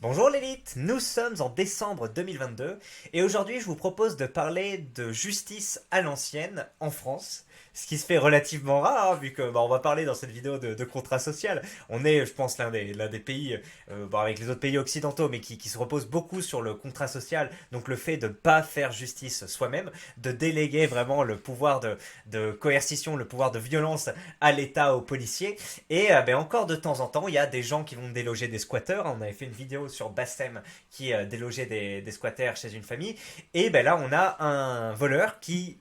Bonjour l'élite, nous sommes en décembre 2022 et aujourd'hui je vous propose de parler de justice à l'ancienne en France, ce qui se fait relativement rare hein, vu que on va parler dans cette vidéo de contrat social. On est je pense l'un des pays, avec les autres pays occidentaux mais qui se repose beaucoup sur le contrat social, donc le fait de ne pas faire justice soi-même, de déléguer vraiment le pouvoir de coercition, le pouvoir de violence à l'État, aux policiers. Et encore de temps en temps, il y a des gens qui vont déloger des squatteurs. On avait fait une vidéo sur Bassem qui délogeait des squatteurs chez une famille. Et là, on a un voleur qui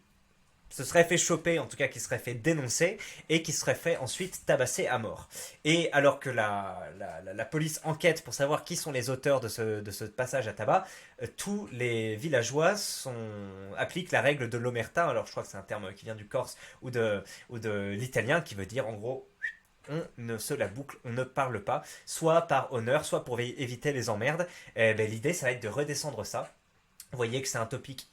se serait fait choper, en tout cas qui serait fait dénoncer, et qui serait fait ensuite tabasser à mort. Et alors que la police enquête pour savoir qui sont les auteurs de ce passage à tabac, tous les villageois appliquent la règle de l'omerta. Alors je crois que c'est un terme qui vient du corse ou de l'italien, qui veut dire en gros on ne se la boucle, on ne parle pas, soit par honneur, soit pour éviter les emmerdes. L'idée, ça va être de redescendre ça. Vous voyez que c'est un topic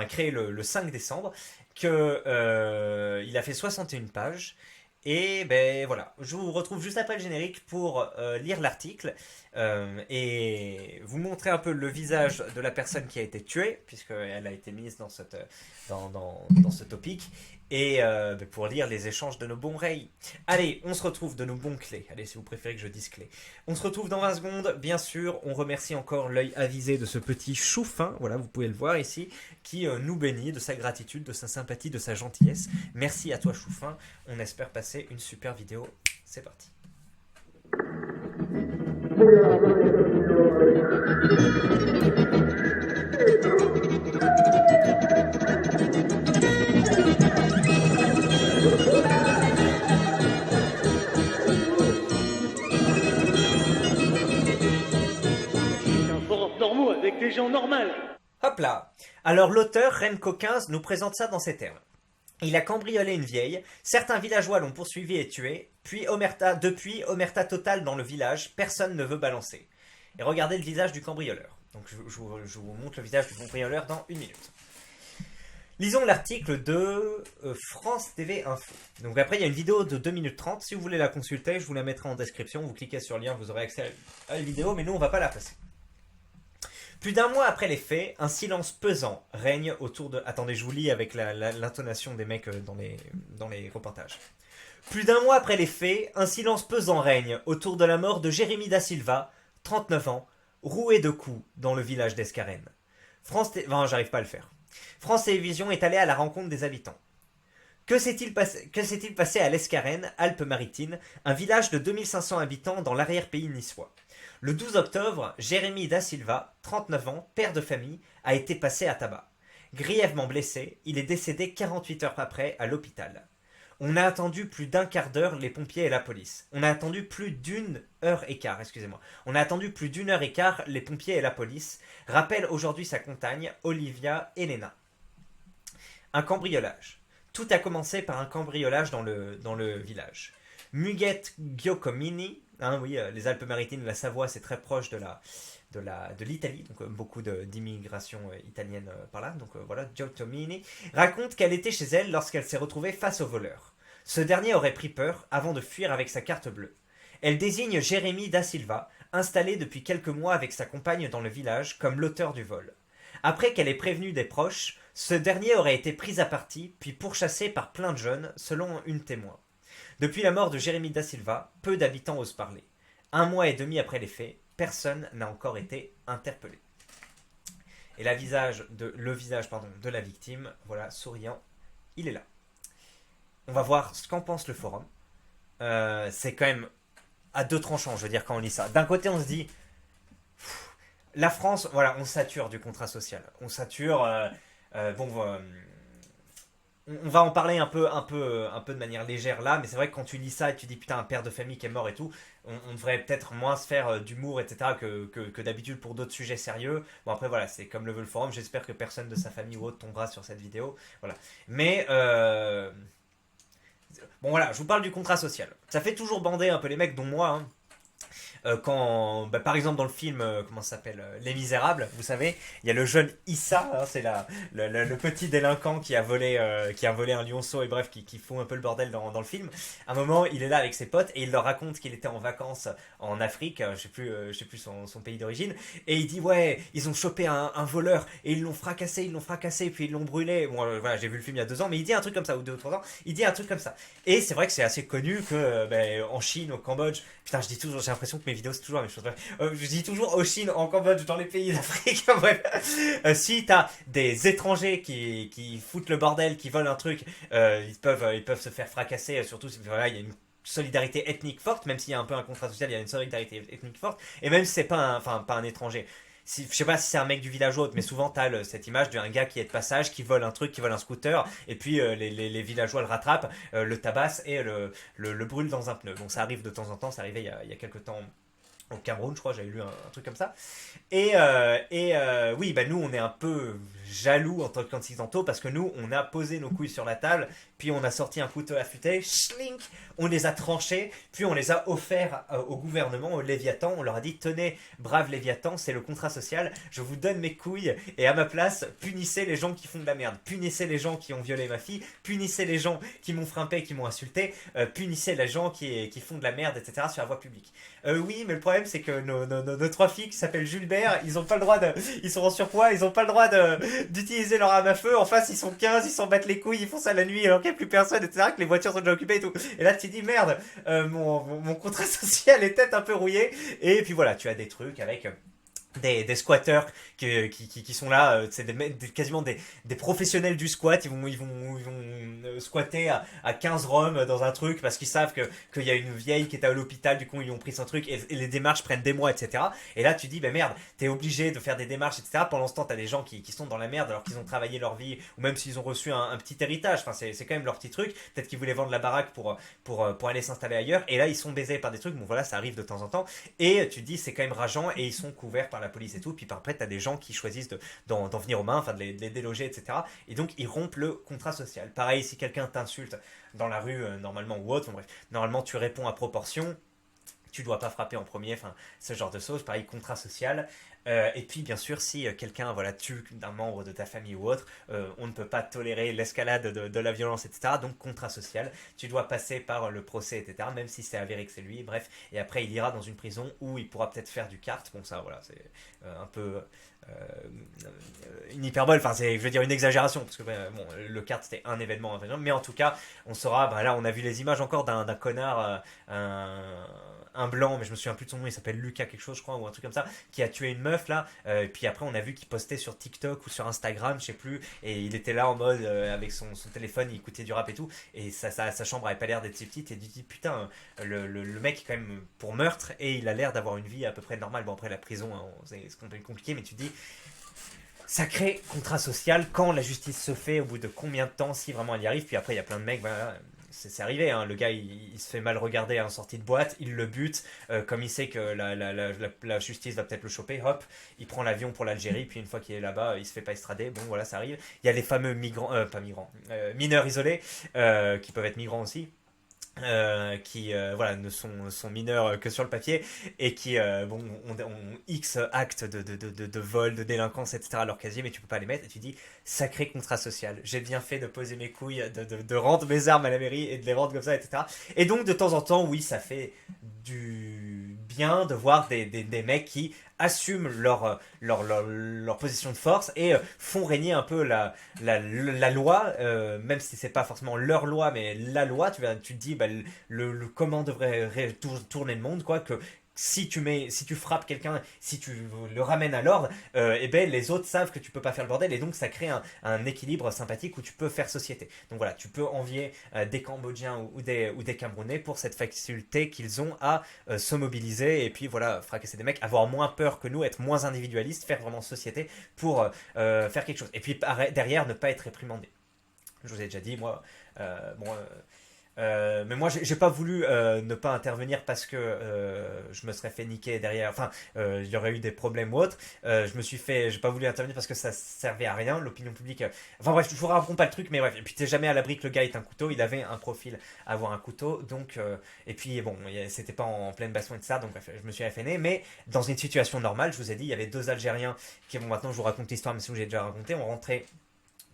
créé le 5 décembre, il a fait 61 pages. Et voilà, je vous retrouve juste après le générique pour lire l'article et vous montrer un peu le visage de la personne qui a été tuée, puisqu'elle a été mise dans ce topic, et pour lire les échanges de nos bons rails. Allez, on se retrouve de nos bons clés. Allez, si vous préférez que je dise clés. On se retrouve dans 20 secondes, bien sûr. On remercie encore l'œil avisé de ce petit chou fin, voilà, vous pouvez le voir ici, qui nous bénit de sa gratitude, de sa sympathie, de sa gentillesse. Merci à toi, chou fin. On espère passer une super vidéo. C'est parti. Un forum normaux avec des gens normaux. Hop là. Alors l'auteur, Remco 15, nous présente ça dans ces termes. Il a cambriolé une vieille, certains villageois l'ont poursuivi et tué, depuis omerta totale dans le village, personne ne veut balancer. Et regardez le visage du cambrioleur. Donc je vous montre le visage du cambrioleur dans une minute. Lisons l'article de France TV Info. Donc après, il y a une vidéo de 2 minutes 30. Si vous voulez la consulter, je vous la mettrai en description. Vous cliquez sur le lien, vous aurez accès à la vidéo, mais nous, on ne va pas la passer. Plus d'un mois après les faits, un silence pesant règne autour de... Attendez, je vous lis avec l'intonation des mecs dans les reportages. Plus d'un mois après les faits, un silence pesant règne autour de la mort de Jérémy da Silva, 39 ans, roué de coups dans le village d'Escarène. J'arrive pas à le faire. France Télévisions est allé à la rencontre des habitants. Que s'est-il passé à l'Escarène, Alpes-Maritimes, un village de 2500 habitants dans l'arrière-pays niçois? Le 12 octobre, Jérémy da Silva, 39 ans, père de famille, a été passé à tabac. Grièvement blessé, il est décédé 48 heures après à l'hôpital. On a attendu plus d'un quart d'heure les pompiers et la police. On a attendu plus d'une heure et quart, excusez-moi. On a attendu plus d'une heure et quart les pompiers et la police, rappelle aujourd'hui sa compagne, Olivia Elena. Un cambriolage. Tout a commencé par un cambriolage dans le village. Muguette Giacomini, les Alpes-Maritimes, la Savoie, c'est très proche de l'Italie, donc beaucoup d'immigration italienne par là, donc voilà, Giacomini, raconte qu'elle était chez elle lorsqu'elle s'est retrouvée face au voleur. Ce dernier aurait pris peur avant de fuir avec sa carte bleue. Elle désigne Jérémy da Silva, installé depuis quelques mois avec sa compagne dans le village, comme l'auteur du vol. Après qu'elle ait prévenu des proches, ce dernier aurait été pris à partie, puis pourchassé par plein de jeunes, selon une témoin. Depuis la mort de Jérémy da Silva, peu d'habitants osent parler. 1 mois et demi après les faits, personne n'a encore été interpellé. Et le visage de la victime, voilà, souriant, il est là. On va voir ce qu'en pense le forum. C'est quand même à deux tranchants, je veux dire, quand on lit ça. D'un côté, on se dit, la France, voilà, on sature du contrat social. On sature... on va en parler un peu de manière légère là, mais c'est vrai que quand tu lis ça et tu dis putain, un père de famille qui est mort et tout, on devrait peut-être moins se faire d'humour, etc. que d'habitude pour d'autres sujets sérieux. Bon, après voilà, c'est comme le veut le forum, j'espère que personne de sa famille ou autre tombera sur cette vidéo. Voilà. Mais bon voilà, je vous parle du contrat social. Ça fait toujours bander un peu les mecs, dont moi, hein. quand, par exemple dans le film, comment ça s'appelle, Les Misérables, vous savez, il y a le jeune Issa, hein, c'est le petit délinquant qui a volé un lionceau et bref, qui fout un peu le bordel dans le film. À un moment, il est là avec ses potes et il leur raconte qu'il était en vacances en Afrique, je sais plus son pays d'origine, et il dit ouais, ils ont chopé un voleur et ils l'ont fracassé, puis ils l'ont brûlé. Bon, voilà, j'ai vu le film il y a 2 ans, mais il dit un truc comme ça, ou 2 ou 3 ans, il dit un truc comme ça. Et c'est vrai que c'est assez connu que en Chine, au Cambodge, putain, je dis toujours, j'ai l'impression que mes vidéos c'est toujours la même chose. Je dis toujours au Chine, en Cambodge, dans les pays d'Afrique. Bref, si t'as des étrangers qui foutent le bordel, qui volent un truc, ils peuvent se faire fracasser, surtout si voilà, il y a une solidarité ethnique forte, même s'il y a un peu un contrat social, il y a une solidarité ethnique forte, et même si c'est pas un étranger. Si, je sais pas si c'est un mec du village ou autre, mais souvent t'as cette image d'un gars qui est de passage, qui vole un truc, qui vole un scooter, et puis les villageois le rattrapent, le tabassent et le brûlent dans un pneu. Donc ça arrive de temps en temps, ça arrivait il y a quelques temps au Cameroun, je crois, j'avais lu un truc comme ça. Oui, bah nous, on est un peu jaloux en tant qu'occidentaux parce que nous, on a posé nos couilles sur la table, puis on a sorti un couteau affûté, schlink, on les a tranchés, puis on les a offerts au gouvernement, au Léviathan. On leur a dit tenez, brave Léviathan, c'est le contrat social, je vous donne mes couilles et à ma place, punissez les gens qui font de la merde, punissez les gens qui ont violé ma fille, punissez les gens qui m'ont frappé, qui m'ont insulté, punissez les gens qui font de la merde, etc. sur la voie publique. Oui, mais le problème c'est que nos 3 filles qui s'appellent Jules Bert, ils ont pas le droit de. Ils sont en surpoids, ils ont pas le droit d'utiliser leur arme à feu. En face, ils sont 15, ils s'en battent les couilles, ils font ça la nuit alors qu'il n'y a plus personne, etc. Que les voitures sont déjà occupées et tout. Et là, tu te dis merde, mon contrat social est peut-être un peu rouillé. Et puis voilà, tu as des trucs avec. Des squatteurs qui sont là, c'est quasiment des professionnels du squat, ils vont squatter à 15 roms dans un truc parce qu'ils savent qu'il y a une vieille qui est à l'hôpital, du coup ils ont pris son truc et les démarches prennent des mois, etc. Et là tu dis, ben merde, t'es obligé de faire des démarches, etc. Pendant ce temps, t'as des gens qui sont dans la merde alors qu'ils ont travaillé leur vie, ou même s'ils ont reçu un petit héritage, enfin c'est quand même leur petit truc, peut-être qu'ils voulaient vendre la baraque pour aller s'installer ailleurs, et là ils sont baisés par des trucs, bon voilà, ça arrive de temps en temps, et tu te dis, c'est quand même rageant, et ils sont couverts par la police et tout, puis après t'as des gens qui choisissent d'en venir aux mains, enfin de les déloger, etc. Et donc ils rompent le contrat social. Pareil, si quelqu'un t'insulte dans la rue, normalement ou autre, bref, normalement tu réponds à proportion, tu dois pas frapper en premier, enfin ce genre de choses, pareil, contrat social. Et puis bien sûr, si quelqu'un voilà, tue d'un membre de ta famille ou autre, on ne peut pas tolérer l'escalade de la violence, etc. Donc contrat social, tu dois passer par le procès, etc. Même si c'est avéré que c'est lui, bref. Et après, il ira dans une prison où il pourra peut-être faire du kart. Bon ça, voilà, c'est un peu une hyperbole, enfin c'est, je veux dire, une exagération, parce que bon, le kart c'était un événement, mais en tout cas, on saura, là on a vu les images encore d'un connard, un blanc, mais je me souviens plus de son nom, il s'appelle Lucas quelque chose je crois, ou un truc comme ça, qui a tué une meuf là, et puis après on a vu qu'il postait sur TikTok ou sur Instagram, je sais plus, et il était là en mode avec son téléphone, il écoutait du rap et tout, et sa chambre avait pas l'air d'être si petite, et tu te dis putain, le mec est quand même pour meurtre, et il a l'air d'avoir une vie à peu près normale. Bon après la prison, hein, c'est compliqué, mais tu te dis sacré contrat social quand la justice se fait, au bout de combien de temps, si vraiment elle y arrive. Puis après il y a plein de mecs, voilà, c'est arrivé, hein. Le gars il se fait mal regarder à une sortie de boîte, il le bute, comme il sait que la justice va peut-être le choper, hop, il prend l'avion pour l'Algérie, puis une fois qu'il est là-bas, il se fait pas extrader, bon voilà, ça arrive. Il y a les fameux mineurs isolés, qui peuvent être migrants aussi, qui voilà, ne sont mineurs que sur le papier, et qui ont X actes de vol, de délinquance, etc. à leur casier, mais tu peux pas les mettre, et tu dis sacré contrat social, j'ai bien fait de poser mes couilles, de rendre mes armes à la mairie et de les rendre comme ça, etc. Et donc de temps en temps, oui, ça fait du bien de voir des mecs qui assument leur position de force et font régner un peu la loi, même si c'est pas forcément leur loi, mais la loi. Tu te dis comment devrait tourner le monde, quoi, que si tu frappes quelqu'un, si tu le ramènes à l'ordre, et ben les autres savent que tu peux pas faire le bordel, et donc ça crée un équilibre sympathique où tu peux faire société. Donc voilà, tu peux envier des Cambodgiens ou des Camerounais pour cette faculté qu'ils ont à se mobiliser, et puis voilà, fracasser des mecs, avoir moins peur que nous, être moins individualiste, faire vraiment société pour faire quelque chose. Et puis derrière, ne pas être réprimandé. Je vous ai déjà dit, moi, Mais moi, j'ai pas voulu ne pas intervenir parce que je me serais fait niquer derrière. Enfin, il y aurait eu des problèmes ou autre. J'ai pas voulu intervenir parce que ça servait à rien. L'opinion publique. Enfin bref, je vous raconte pas le truc, mais bref. Et puis t'es jamais à l'abri que le gars ait un couteau. Il avait un profil à avoir un couteau, donc. Et puis bon, c'était pas en pleine baston et tout ça, donc bref, je me suis FNé. Mais dans une situation normale, je vous ai dit, il y avait deux Algériens qui, bon, maintenant je vous raconte l'histoire, mais sinon j'ai déjà raconté. On rentrait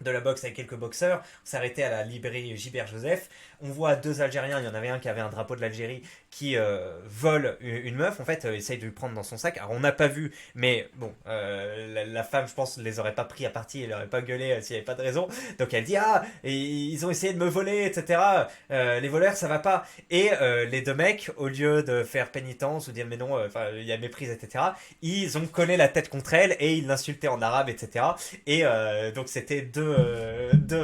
de la boxe avec quelques boxeurs. On s'arrêtait à la librairie Gilbert Joseph. On voit deux Algériens. Il y en avait un qui avait un drapeau de l'Algérie qui vole une meuf. En fait, essaye de lui prendre dans son sac. Alors on n'a pas vu, mais bon, la femme, je pense, les aurait pas pris à partie. Elle aurait pas gueulé s'il n'y avait pas de raison. Donc elle dit ah, et ils ont essayé de me voler, etc. Les voleurs, ça va pas. Et les deux mecs, au lieu de faire pénitence ou dire mais non, il y a méprise, etc. Ils ont collé la tête contre elle et ils l'insultaient en arabe, etc. Et donc c'était deux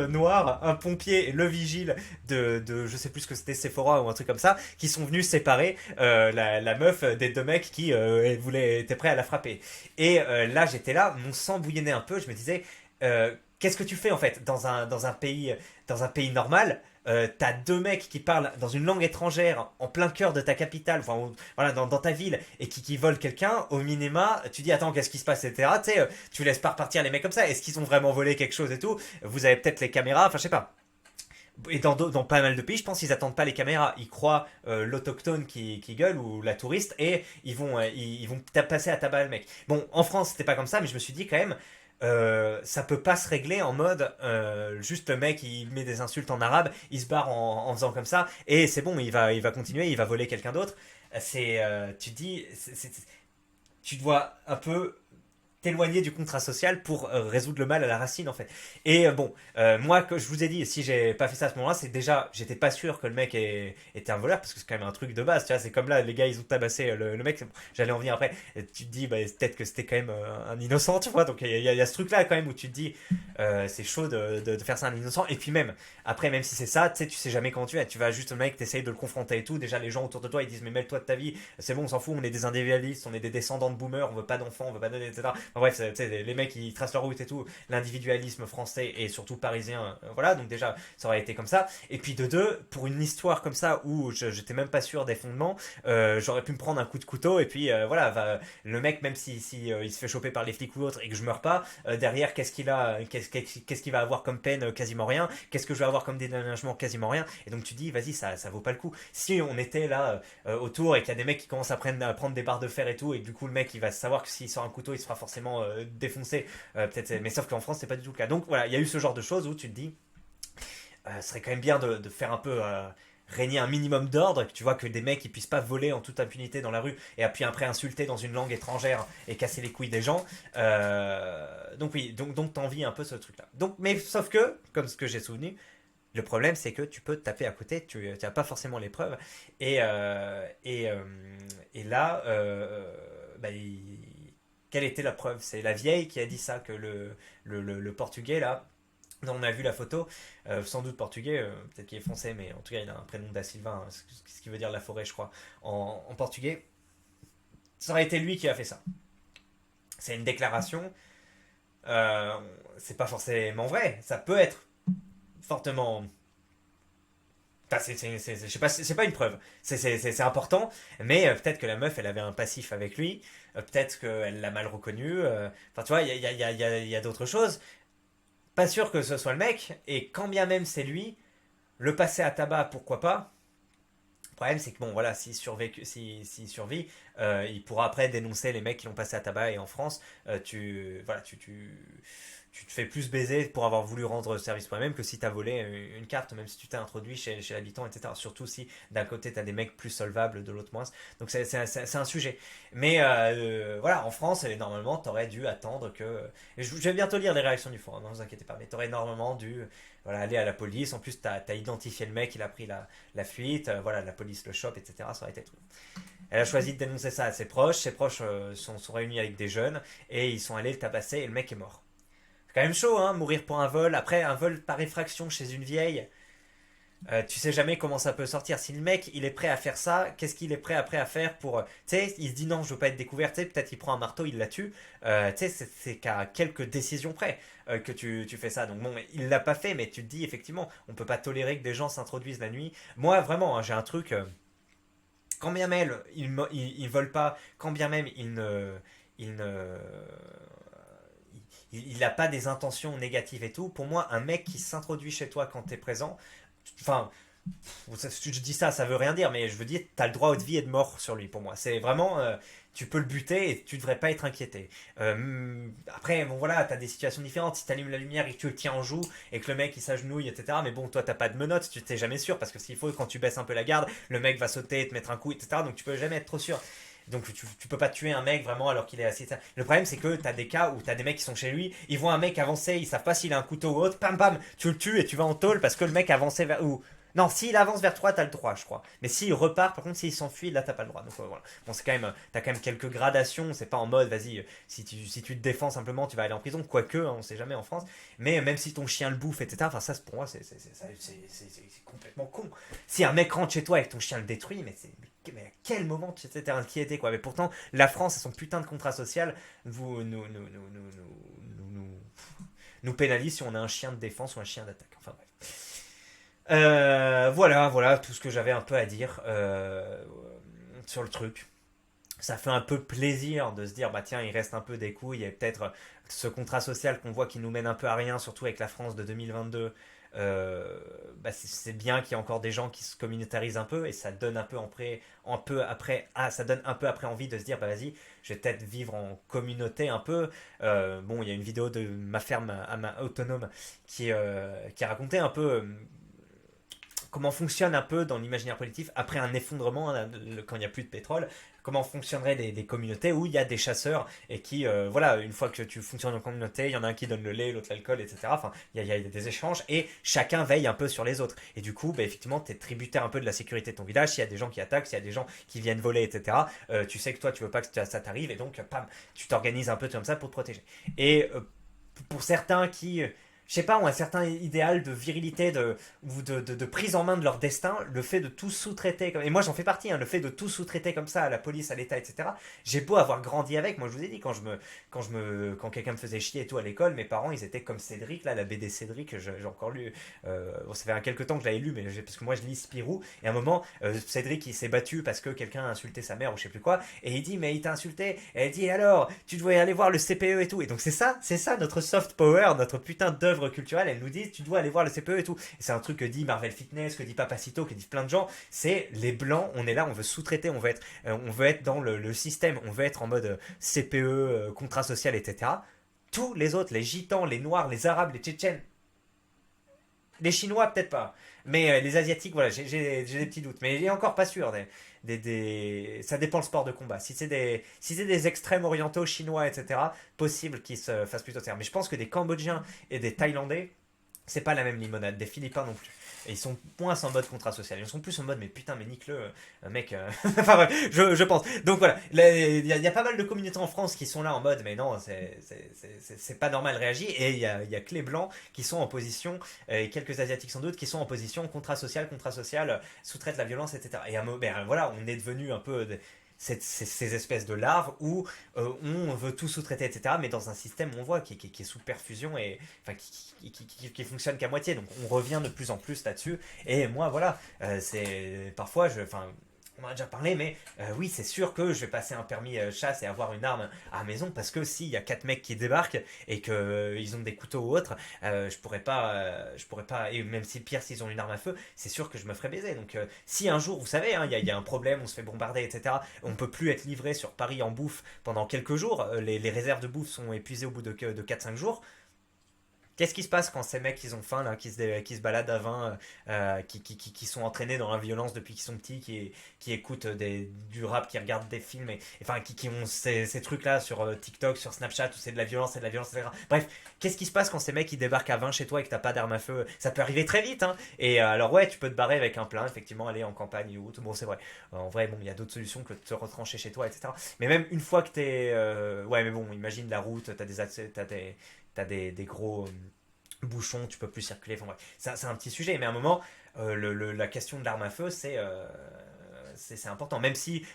noirs, un pompier et le vigile de je sais plus ce que c'était, Sephora ou un truc comme ça, qui sont venus séparer la meuf des deux mecs qui étaient prêts à la frapper. Et là j'étais là, mon sang bouillonnait un peu, je me disais qu'est-ce que tu fais en fait dans un pays normal. T'as deux mecs qui parlent dans une langue étrangère en plein cœur de ta capitale, enfin voilà, dans ta ville, et qui volent quelqu'un, au minima, tu dis attends, qu'est-ce qui se passe, etc. Tu sais, tu laisses pas repartir les mecs comme ça. Est-ce qu'ils ont vraiment volé quelque chose et tout? Vous avez peut-être les caméras, enfin je sais pas. Et dans pas mal de pays, je pense qu'ils attendent pas les caméras. Ils croient l'autochtone qui gueule ou la touriste et ils vont passer à tabac le mec. Bon, en France, c'était pas comme ça, mais je me suis dit quand même, ça peut pas se régler en mode juste le mec il met des insultes en arabe, il se barre en faisant comme ça et c'est bon, il va continuer, il va voler quelqu'un d'autre. Tu te dis, tu dois un peu t'éloigner du contrat social pour résoudre le mal à la racine en fait. Et bon, moi que je vous ai dit, si j'ai pas fait ça à ce moment-là, c'est déjà, j'étais pas sûr que le mec était un voleur parce que c'est quand même un truc de base, tu vois, c'est comme là, les gars ils ont tabassé le mec, bon, j'allais en venir après, et tu te dis, bah, peut-être que c'était quand même un innocent, tu vois, donc il y a ce truc-là quand même où tu te dis, c'est chaud de faire ça à un innocent, et puis même, après, même si c'est ça, tu sais jamais comment tu es, tu vas juste le mec, t'essayes de le confronter et tout, déjà les gens autour de toi ils disent, mais mêle-toi de ta vie, c'est bon, on s'en fout, on est des individualistes, on est des descendants de boomers, on veut pas d'enfants, on veut pas donner, etc. Enfin, bref, les mecs ils tracent leur route et tout, l'individualisme français et surtout parisien, voilà, donc déjà ça aurait été comme ça. Et puis de deux, pour une histoire comme ça où j'étais même pas sûr des fondements, j'aurais pu me prendre un coup de couteau et puis voilà, le mec, même si il se fait choper par les flics ou autre et que je meurs pas, derrière qu'est-ce qu'il va avoir comme peine? Quasiment rien. Qu'est-ce que je vais avoir comme dédommagement? Quasiment rien. Et donc tu dis, vas-y, ça vaut pas le coup. Si on était là autour et qu'il y a des mecs qui commencent à prendre des barres de fer et tout, et que du coup le mec il va savoir que s'il sort un couteau il se fera forcément défoncer, peut-être, mais sauf qu'en France c'est pas du tout le cas. Donc voilà, il y a eu ce genre de choses où tu te dis, ce serait quand même bien de faire un peu régner un minimum d'ordre, que tu vois que des mecs ils puissent pas voler en toute impunité dans la rue et puis après insulter dans une langue étrangère et casser les couilles des gens. Donc oui, donc t'envies un peu ce truc là. Donc, mais sauf que, comme ce que j'ai souvenu, le problème, c'est que tu peux te taper à côté, tu n'as pas forcément les preuves. Et, et là, bah, quelle était la preuve? C'est la vieille qui a dit ça, que le portugais, là, dont on a vu la photo, sans doute portugais, peut-être qu'il est français, mais en tout cas, il a un prénom da Silva, hein, ce qui veut dire la forêt, je crois, en portugais. Ça aurait été lui qui a fait ça. C'est une déclaration, euh, c'est pas forcément vrai, ça peut être fortement. Enfin, je sais pas, c'est pas une preuve. C'est important, mais peut-être que la meuf, elle avait un passif avec lui. Peut-être qu'elle l'a mal reconnu. Enfin, tu vois, il y a d'autres choses. Pas sûr que ce soit le mec. Et quand bien même c'est lui, le passer à tabac, pourquoi pas? Le problème, c'est que bon, voilà, s'il survit, il pourra après dénoncer les mecs qui l'ont passé à tabac. Et en France, voilà, tu te fais plus baiser pour avoir voulu rendre service toi-même que si tu as volé une carte, même si tu t'es introduit chez l'habitant, etc. Surtout si d'un côté tu as des mecs plus solvables, de l'autre moins. Donc c'est un sujet. Mais voilà, en France, normalement, tu aurais dû attendre que. Je vais bientôt lire les réactions du forum, ne vous inquiétez pas. Mais tu aurais normalement dû voilà, aller à la police. En plus, tu as identifié le mec, il a pris la fuite. Voilà, la police le chope, etc. Ça aurait été tout. Elle a choisi de dénoncer ça à ses proches. Ses proches sont réunis avec des jeunes et ils sont allés le tabasser et le mec est mort. C'est quand même chaud, hein, mourir pour un vol. Après, un vol par effraction chez une vieille. Tu sais jamais comment ça peut sortir. Si le mec il est prêt à faire ça, qu'est-ce qu'il est prêt après à faire pour. Tu sais, il se dit non, je veux pas être découvert. Tu sais, peut-être il prend un marteau, il la tue. Tu sais, c'est qu'à quelques décisions près que tu fais ça. Donc bon, il l'a pas fait, mais tu te dis effectivement, on peut pas tolérer que des gens s'introduisent la nuit. Moi, vraiment, hein, j'ai un truc. Quand bien même ils veulent pas, quand bien même il ne, il n'a pas des intentions négatives et tout. Pour moi, un mec qui s'introduit chez toi quand t'es présent, enfin, je dis ça, ça veut rien dire, mais je veux dire, t'as le droit de vie et de mort sur lui. Pour moi, c'est vraiment, tu peux le buter et tu devrais pas être inquiété. Après, bon voilà, t'as des situations différentes. Si t'allumes la lumière et que tu le tiens en joue et que le mec il s'agenouille, etc. Mais bon, toi t'as pas de menottes, tu t'es jamais sûr parce que s'il faut, quand tu baisses un peu la garde, le mec va sauter et te mettre un coup, etc. Donc tu peux jamais être trop sûr. Donc tu peux pas tuer un mec vraiment alors qu'il est assis. Le problème c'est que t'as des cas où t'as des mecs qui sont chez lui, ils voient un mec avancer, ils savent pas s'il a un couteau ou autre, pam pam, tu le tues et tu vas en tôle parce que le mec avançait vers. Ou non, s'il avance vers toi, t'as le droit, je crois. Mais s'il repart, par contre, s'il s'enfuit, là, t'as pas le droit. Donc voilà. Bon, c'est quand même, t'as quand même quelques gradations. C'est pas en mode, vas-y, si tu te défends simplement, tu vas aller en prison. Quoique, hein, on sait jamais en France. Mais même si ton chien le bouffe, etc. Enfin, ça, pour moi, c'est complètement con. Si un mec rentre chez toi et que ton chien le détruit, mais à quel moment tu t'étais inquiété, quoi. Mais pourtant, la France et son putain de contrat social nous pénalise si on a un chien de défense ou un chien d'attaque. Enfin bref. Voilà tout ce que j'avais un peu à dire sur le truc. Ça fait un peu plaisir de se dire, bah tiens, il reste un peu des couilles et peut-être ce contrat social qu'on voit qui nous mène un peu à rien, surtout avec la France de 2022. Bah c'est bien qu'il y ait encore des gens qui se communautarisent un peu et ça donne ça donne un peu après envie de se dire, bah vas-y, je vais peut-être vivre en communauté un peu. Bon, il y a une vidéo de ma ferme à ma autonome qui racontait un peu comment fonctionne un peu dans l'imaginaire collectif après un effondrement, hein, quand il n'y a plus de pétrole, comment fonctionneraient des communautés où il y a des chasseurs et qui, voilà, une fois que tu fonctionnes en communauté, il y en a un qui donne le lait, l'autre l'alcool, etc. Enfin, il y a des échanges et chacun veille un peu sur les autres. Et du coup, bah, effectivement, tu es tributaire un peu de la sécurité de ton village. S'il y a des gens qui attaquent, s'il y a des gens qui viennent voler, etc., tu sais que toi, tu veux pas que ça t'arrive et donc, pam, tu t'organises un peu comme ça pour te protéger. Et pour certains qui je sais pas, ont un certain idéal de virilité, ou de prise en main de leur destin, le fait de tout sous-traiter, et moi j'en fais partie, hein, le fait de tout sous-traiter comme ça à la police, à l'État, etc. J'ai beau avoir grandi avec, moi je vous ai dit, quand quelqu'un me faisait chier et tout à l'école, mes parents ils étaient comme Cédric, là, la BD Cédric, j'ai encore lu, bon, ça fait quelques temps que je l'avais lu, mais parce que moi je lis Spirou, et à un moment, Cédric il s'est battu parce que quelqu'un a insulté sa mère ou je sais plus quoi, et il dit, mais il t'a insulté, et elle dit, alors, tu dois aller voir le CPE et tout, et donc c'est ça notre soft power, notre putain d'œuvre culturelle, elles nous disent tu dois aller voir le CPE et tout. Et c'est un truc que dit Marvel Fitness, que dit Papacito, que disent plein de gens. C'est les blancs, on est là, on veut sous-traiter, on veut être dans le système, on veut être en mode CPE, contrat social, etc. Tous les autres, les gitans, les noirs, les arabes, les tchétchènes, les chinois peut-être pas, mais les asiatiques, voilà, j'ai des petits doutes, mais il est encore pas sûr. Ça dépend le sport de combat. Si c'est des extrêmes orientaux chinois, etc., possible qu'ils se fassent plutôt taire. Mais je pense que des Cambodgiens et des Thaïlandais, c'est pas la même limonade. Des Philippins non plus. Et ils sont moins en mode contrat social. Ils sont plus en mode, mais putain, mais nique-le, mec. Enfin bref, je pense. Donc voilà, il y a pas mal de communautés en France qui sont là en mode, mais non, c'est pas normal, réagit. Et il y a que les blancs qui sont en position, et quelques asiatiques sans doute, qui sont en position contrat social, sous-traite la violence, etc. Et voilà, on est devenu un peu ces espèces de larves où on veut tout sous-traiter, etc. Mais dans un système, on voit, qui est sous perfusion et enfin, qui fonctionne qu'à moitié. Donc on revient de plus en plus là-dessus. Et moi, voilà, c'est parfois, enfin, on en a déjà parlé, mais oui, c'est sûr que je vais passer un permis chasse et avoir une arme à la maison parce que s'il y a 4 mecs qui débarquent et qu'ils ont des couteaux ou autre, je pourrais pas, et même si pire, s'ils ont une arme à feu, c'est sûr que je me ferais baiser. Donc si un jour, vous savez, hein, il y a un problème, on se fait bombarder, etc., on peut plus être livré sur Paris en bouffe pendant quelques jours, les réserves de bouffe sont épuisées au bout de 4-5 jours. Qu'est-ce qui se passe quand ces mecs ils ont faim là, qui se baladent à 20, qui sont entraînés dans la violence depuis qu'ils sont petits, qui écoutent du rap, qui regardent des films, enfin qui ont ces trucs là sur TikTok, sur Snapchat où c'est de la violence, c'est de la violence, etc. Bref, qu'est-ce qui se passe quand ces mecs ils débarquent à 20 chez toi et que t'as pas d'arme à feu? Ça peut arriver très vite, hein. Et alors ouais, tu peux te barrer avec un plein, effectivement, aller en campagne ou tout. Bon, c'est vrai. En vrai, bon, il y a d'autres solutions que de te retrancher chez toi, etc. Mais même une fois que t'es, ouais, mais bon, imagine la route, t'as des gros bouchons, tu peux plus circuler. Enfin bref, c'est un petit sujet, mais à un moment, la question de l'arme à feu, c'est important. Même si,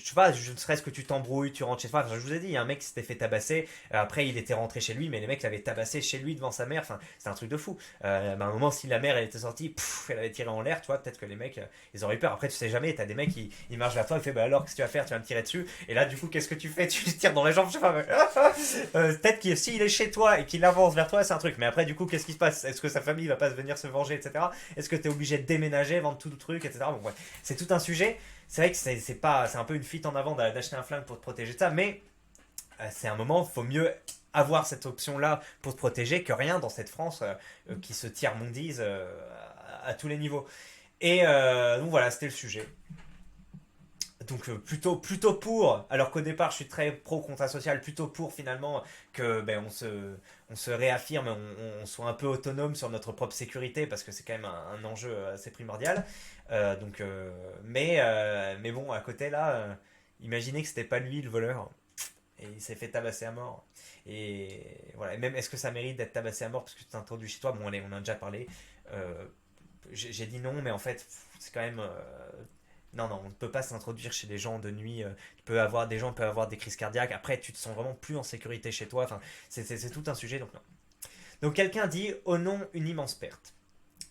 tu vois, je ne serait-ce que tu t'embrouilles, tu rentres chez toi. Enfin, je vous ai dit, il y a un mec qui s'était fait tabasser. Après, il était rentré chez lui, mais les mecs l'avaient tabassé chez lui devant sa mère. Enfin, c'est un truc de fou. À un moment, si la mère elle était sortie, elle avait tiré en l'air, tu vois, peut-être que les mecs, ils auraient eu peur. Après, tu sais jamais, t'as des mecs qui ils marchent vers toi, ils font bah alors, qu'est-ce que tu vas faire? Tu vas me tirer dessus. Et là, du coup, qu'est-ce que tu fais? Tu lui tires dans les jambes, je sais pas. Peut-être que s'il est chez toi et qu'il avance vers toi, c'est un truc. Mais après, du coup, qu'est-ce qui se passe? Est-ce que sa famille va pas venir se venger, etc. Est-ce que t'es obligé de déménager, vendre tout le truc, etc. Bon, ouais, c'est tout un sujet. C'est vrai que c'est un peu une fuite en avant d'acheter un flingue pour te protéger de ça, mais c'est un moment, il faut mieux avoir cette option-là pour te protéger que rien dans cette France qui se tiers-mondise à tous les niveaux. Et donc voilà, c'était le sujet. Donc plutôt pour, alors qu'au départ je suis très pro contrat social, plutôt pour finalement que on se réaffirme, on soit un peu autonome sur notre propre sécurité parce que c'est quand même un enjeu assez primordial. Mais bon, à côté là, imaginez que c'était pas lui le voleur et il s'est fait tabasser à mort. Et voilà, et même est-ce que ça mérite d'être tabassé à mort parce que tu t'es introduit chez toi? Bon, allez, on en a déjà parlé. Euh, j'ai dit non, mais en fait, c'est quand même. Non, non, on ne peut pas s'introduire chez les gens de nuit. Des gens peuvent avoir des crises cardiaques. Après, tu te sens vraiment plus en sécurité chez toi. Enfin, c'est tout un sujet, donc non. Donc quelqu'un dit, oh non, une immense perte.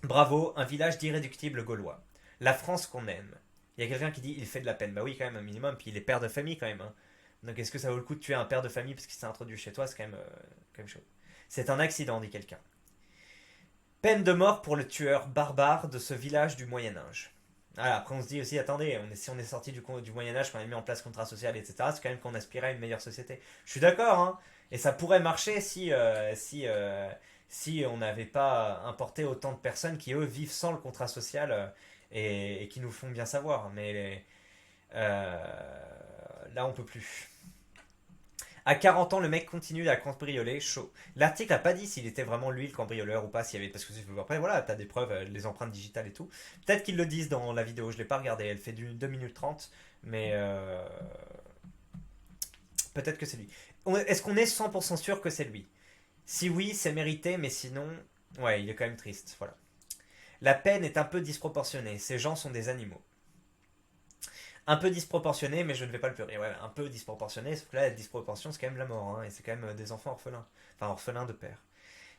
Bravo, un village d'irréductibles gaulois. La France qu'on aime. Il y a quelqu'un qui dit, il fait de la peine. Bah oui, quand même, un minimum. Puis il est père de famille, quand même. Hein. Donc est-ce que ça vaut le coup de tuer un père de famille parce qu'il s'est introduit chez toi? C'est quand même chaud. C'est un accident, dit quelqu'un. Peine de mort pour le tueur barbare de ce village du Moyen-Âge. Ah, après, on se dit aussi, attendez, si on est sorti du Moyen-Âge, qu'on a mis en place contrat social, etc., c'est quand même qu'on aspirait à une meilleure société. Je suis d'accord, hein, et ça pourrait marcher si on n'avait pas importé autant de personnes qui, eux, vivent sans le contrat social et qui nous font bien savoir. Mais là, on peut plus. À 40 ans, le mec continue à cambrioler, chaud. L'article a pas dit s'il était vraiment lui le cambrioleur ou pas, s'il y avait parce que après voilà, t'as des preuves, les empreintes digitales et tout. Peut-être qu'ils le disent dans la vidéo, je l'ai pas regardé, elle fait du 2 minutes 30, mais peut-être que c'est lui. Est-ce qu'on est 100% sûr que c'est lui? Si oui, c'est mérité, mais sinon, ouais, il est quand même triste, voilà. La peine est un peu disproportionnée, ces gens sont des animaux. Un peu disproportionné, mais je ne vais pas le pleurer. Ouais, un peu disproportionné, sauf que là, la disproportion, c'est quand même la mort, hein, et c'est quand même des enfants orphelins. Enfin, orphelins de père.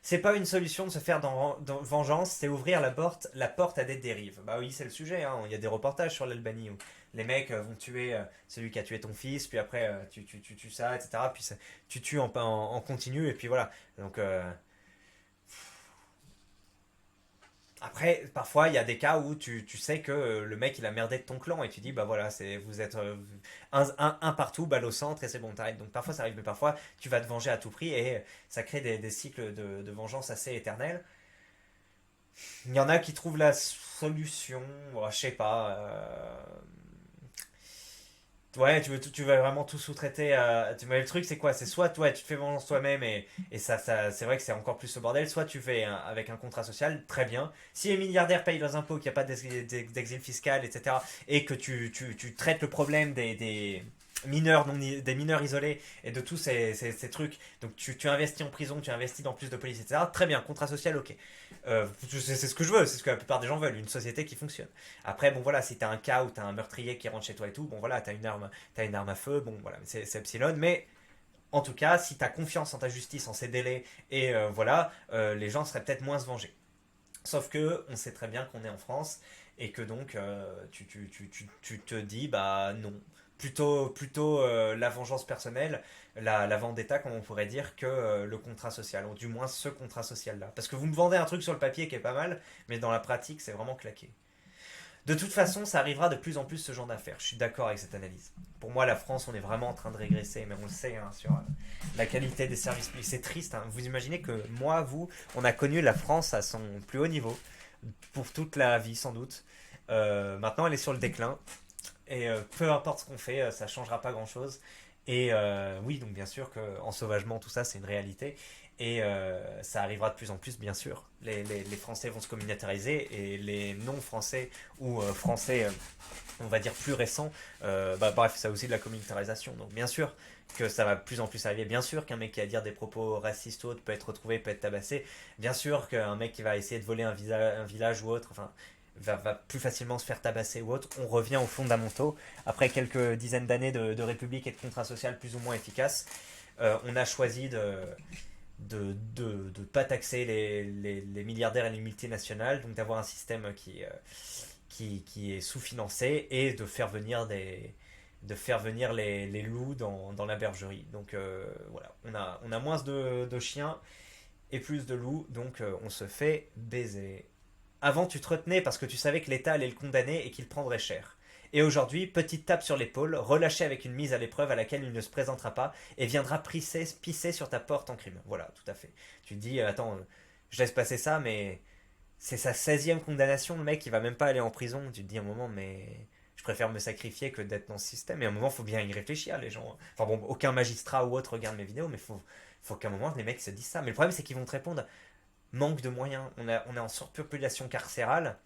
C'est pas une solution de se faire dans vengeance, c'est ouvrir la porte à des dérives. Bah oui, c'est le sujet, hein. Il y a des reportages sur l'Albanie où les mecs vont tuer celui qui a tué ton fils, puis après tu tues ça, etc. Puis tu tues en continu, et puis voilà. Donc après, parfois, il y a des cas où tu sais que le mec, il a merdé de ton clan et tu dis, bah voilà, vous êtes un partout, balle au centre et c'est bon, t'arrêtes. Donc parfois, ça arrive, mais parfois, tu vas te venger à tout prix et ça crée des cycles de vengeance assez éternels. Il y en a qui trouvent la solution, je sais pas. Ouais, tu veux vraiment tout sous-traiter. Mais le truc, c'est quoi? C'est soit toi, tu te fais vengeance toi-même et c'est vrai que c'est encore plus ce bordel. Soit tu fais avec un contrat social, très bien. Si les milliardaires payent leurs impôts, qu'il n'y a pas d'exil fiscal, etc., et que tu traites le problème des mineurs, des mineurs isolés et de tous ces trucs, donc tu investis en prison, tu investis dans plus de police, etc., très bien, contrat social, ok. C'est ce que je veux, c'est ce que la plupart des gens veulent, une société qui fonctionne. Après, bon voilà, si t'as un cas où t'as un meurtrier qui rentre chez toi et tout, bon voilà, t'as une arme à feu, bon voilà, c'est epsilon, mais en tout cas, si t'as confiance en ta justice, en ses délais, et voilà, les gens seraient peut-être moins se venger. Sauf que on sait très bien qu'on est en France et que donc tu te dis bah non. Plutôt la vengeance personnelle, la vendetta, comme on pourrait dire, que le contrat social, ou du moins ce contrat social-là. Parce que vous me vendez un truc sur le papier qui est pas mal, mais dans la pratique, c'est vraiment claqué. De toute façon, ça arrivera de plus en plus ce genre d'affaires. Je suis d'accord avec cette analyse. Pour moi, la France, on est vraiment en train de régresser, mais on le sait, hein, sur la qualité des services publics. C'est triste. Hein. Vous imaginez que moi, vous, on a connu la France à son plus haut niveau, pour toute la vie sans doute. Maintenant, elle est sur le déclin. Et peu importe ce qu'on fait, ça ne changera pas grand-chose. Et oui, donc bien sûr qu'en sauvagement, tout ça, c'est une réalité. Et ça arrivera de plus en plus, bien sûr. Les Français vont se communautariser et les non-Français ou Français, on va dire plus récents, bref, ça a aussi de la communautarisation. Donc bien sûr que ça va de plus en plus arriver. Bien sûr qu'un mec qui va dire des propos racistes ou autres peut être retrouvé, peut être tabassé. Bien sûr qu'un mec qui va essayer de voler un village ou autre, enfin, va plus facilement se faire tabasser ou autre. On revient aux fondamentaux. Après quelques dizaines d'années de république et de contrat social plus ou moins efficaces, on a choisi de pas taxer les milliardaires et les multinationales, donc d'avoir un système qui est sous-financé et de faire venir les loups dans la bergerie. Donc voilà, on a moins de chiens et plus de loups, donc on se fait baiser. Avant, tu te retenais parce que tu savais que l'État allait le condamner et qu'il prendrait cher. Et aujourd'hui, petite tape sur l'épaule, relâché avec une mise à l'épreuve à laquelle il ne se présentera pas et viendra pisser sur ta porte en crime. Voilà, tout à fait. Tu te dis, attends, je laisse passer ça, mais c'est sa 16e condamnation, le mec, il va même pas aller en prison. Tu te dis à un moment, mais je préfère me sacrifier que d'être dans ce système. Et à un moment, faut bien y réfléchir, les gens. Enfin bon, aucun magistrat ou autre regarde mes vidéos, mais faut qu'à un moment, les mecs se disent ça. Mais le problème, c'est qu'ils vont te répondre, manque de moyens. On est en surpopulation carcérale.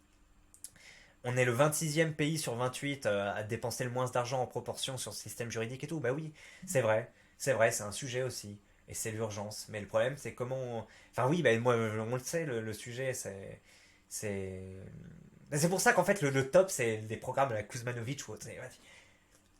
On est le 26e pays sur 28 à dépenser le moins d'argent en proportion sur le système juridique et tout. Bah oui, c'est vrai, c'est un sujet aussi. Et c'est l'urgence. Mais le problème, c'est comment. Enfin oui, bah, moi, on le sait, le sujet, C'est. C'est pour ça qu'en fait, le top, c'est des programmes à la Kuzmanovic ou autre.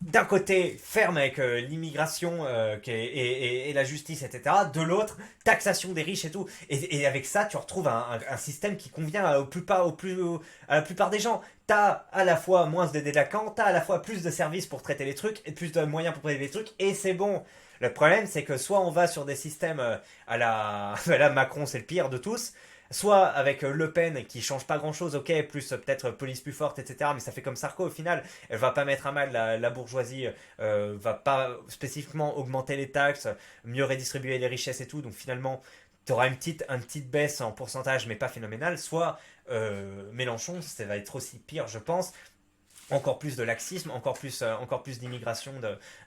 D'un côté, ferme avec l'immigration et la justice, etc. De l'autre, taxation des riches et tout. Et avec ça, tu retrouves un système qui convient à la plupart des gens. T'as à la fois moins de délinquants, t'as à la fois plus de services pour traiter les trucs, et plus de moyens pour traiter les trucs, et c'est bon. Le problème, c'est que soit on va sur des systèmes à la... Là, Macron, c'est le pire de tous, soit avec Le Pen qui change pas grand chose, ok, plus peut-être police plus forte, etc. Mais ça fait comme Sarko au final, elle va pas mettre à mal la bourgeoisie, va pas spécifiquement augmenter les taxes, mieux redistribuer les richesses et tout. Donc finalement, tu auras une petite baisse en pourcentage, mais pas phénoménale. Soit Mélenchon, ça va être aussi pire, je pense, encore plus de laxisme, encore plus d'immigration